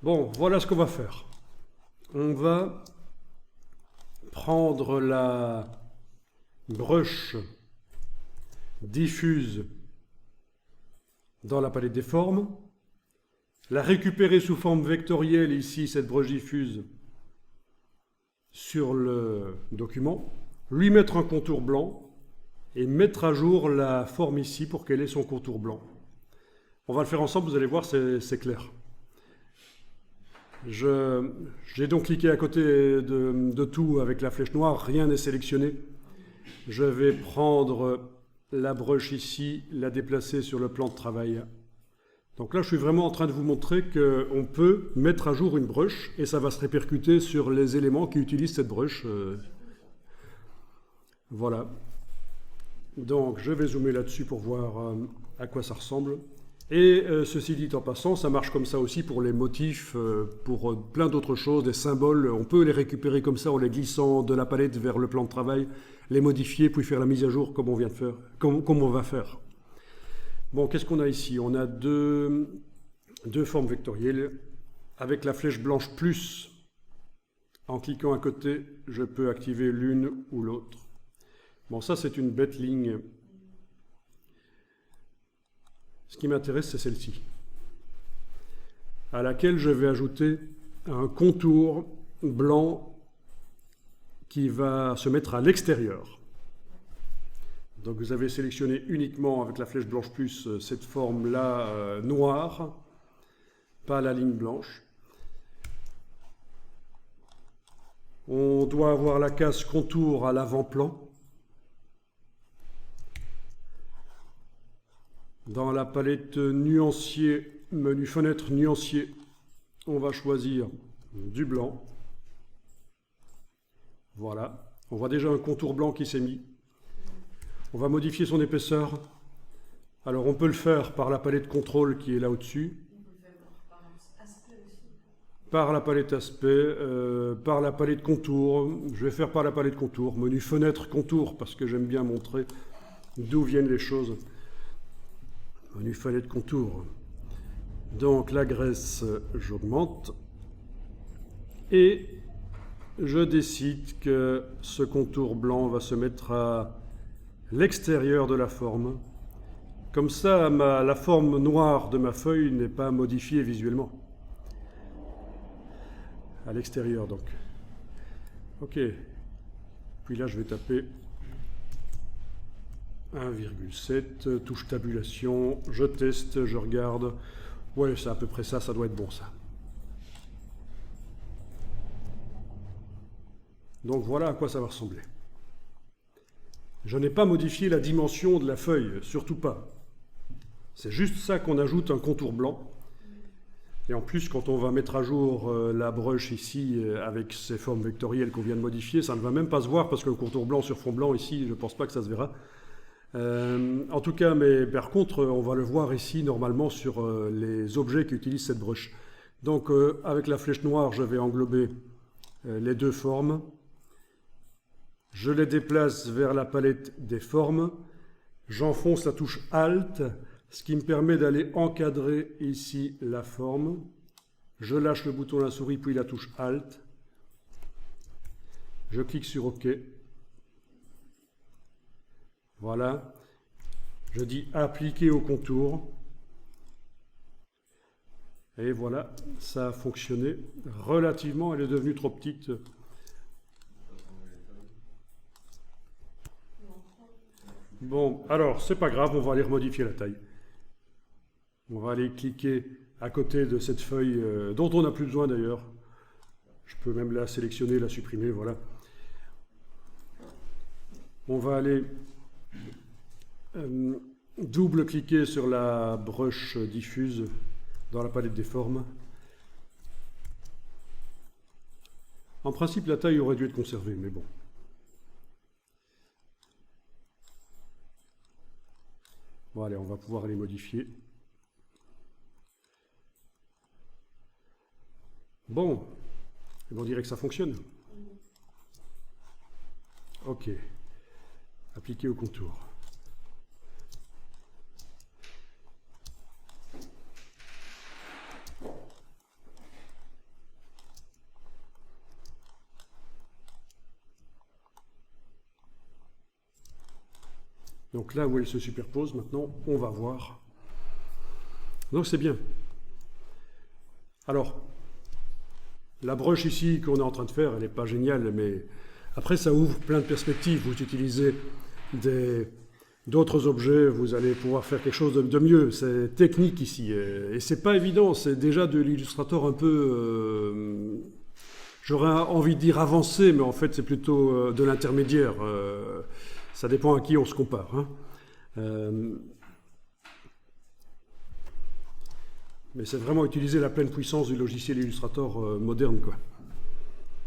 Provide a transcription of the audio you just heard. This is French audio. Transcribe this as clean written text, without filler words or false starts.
Bon, voilà ce qu'on va faire. On va prendre la brush diffuse dans la palette des formes, la récupérer sous forme vectorielle ici, cette brush diffuse, sur le document, lui mettre un contour blanc et mettre à jour la forme ici pour qu'elle ait son contour blanc. On va le faire ensemble, vous allez voir, c'est clair. J'ai donc cliqué à côté de tout avec la flèche noire, rien n'est sélectionné. Je vais prendre la brush ici, la déplacer sur le plan de travail. Donc là, je suis vraiment en train de vous montrer qu'on peut mettre à jour une brush et ça va se répercuter sur les éléments qui utilisent cette brush. Voilà. Donc, je vais zoomer là-dessus pour voir à quoi ça ressemble. Et ceci dit en passant, ça marche comme ça aussi pour les motifs, pour plein d'autres choses, des symboles. On peut les récupérer comme ça en les glissant de la palette vers le plan de travail, les modifier, puis faire la mise à jour comme on vient de faire, comme on va faire. Bon, qu'est-ce qu'on a ici? On a deux formes vectorielles. Avec la flèche blanche plus, en cliquant à côté, je peux activer l'une ou l'autre. Bon, ça c'est une bête ligne. Ce qui m'intéresse, c'est celle-ci, à laquelle je vais ajouter un contour blanc qui va se mettre à l'extérieur. Donc vous avez sélectionné uniquement avec la flèche blanche plus cette forme-là noire, pas la ligne blanche. On doit avoir la case contour à l'avant-plan. Dans la palette nuancier, menu fenêtre nuancier, on va choisir du blanc. Voilà, on voit déjà un contour blanc qui s'est mis. On va modifier son épaisseur. Alors on peut le faire par la palette contrôle qui est là au-dessus. Par la palette aspect, par la palette contour. Je vais faire par la palette contour, menu fenêtre contour, parce que j'aime bien montrer d'où viennent les choses. Menu palette contour. Donc la graisse, j'augmente. Et je décide que ce contour blanc va se mettre à l'extérieur de la forme. Comme ça, la forme noire de ma feuille n'est pas modifiée visuellement. À l'extérieur, donc. OK. Puis là, je vais taper 1,7, touche tabulation, je teste, je regarde. Ouais, c'est à peu près ça, ça doit être bon, ça. Donc voilà à quoi ça va ressembler. Je n'ai pas modifié la dimension de la feuille, surtout pas. C'est juste ça qu'on ajoute un contour blanc. Et en plus, quand on va mettre à jour la brush ici, avec ces formes vectorielles qu'on vient de modifier, ça ne va même pas se voir, parce que le contour blanc sur fond blanc, ici, je ne pense pas que ça se verra. En tout cas, mais par contre, on va le voir ici, normalement, sur les objets qui utilisent cette brush. Donc, avec la flèche noire, je vais englober les deux formes. Je les déplace vers la palette des formes. J'enfonce la touche Alt, ce qui me permet d'aller encadrer ici la forme. Je lâche le bouton de la souris, puis la touche Alt. Je clique sur OK. Voilà. Je dis appliquer au contour. Et voilà, ça a fonctionné relativement. Elle est devenue trop petite. Bon, alors, c'est pas grave, on va aller remodifier la taille. On va aller cliquer à côté de cette feuille, dont on n'a plus besoin d'ailleurs. Je peux même la sélectionner, la supprimer, voilà. On va aller double-cliquer sur la brush diffuse dans la palette des formes. En principe, la taille aurait dû être conservée, mais bon. Bon, allez, on va pouvoir les modifier. Bon, on dirait que ça fonctionne. OK. Appliquer au contour. Donc là où elles se superposent, maintenant, on va voir. Donc c'est bien. Alors, la broche ici qu'on est en train de faire, elle n'est pas géniale, mais après ça ouvre plein de perspectives. Vous utilisez d'autres objets, vous allez pouvoir faire quelque chose de mieux. C'est technique ici, et c'est pas évident. C'est déjà de l'Illustrator un peu, j'aurais envie de dire avancé, mais en fait c'est plutôt de l'intermédiaire. Ça dépend à qui on se compare. Mais c'est vraiment utiliser la pleine puissance du logiciel Illustrator moderne, quoi.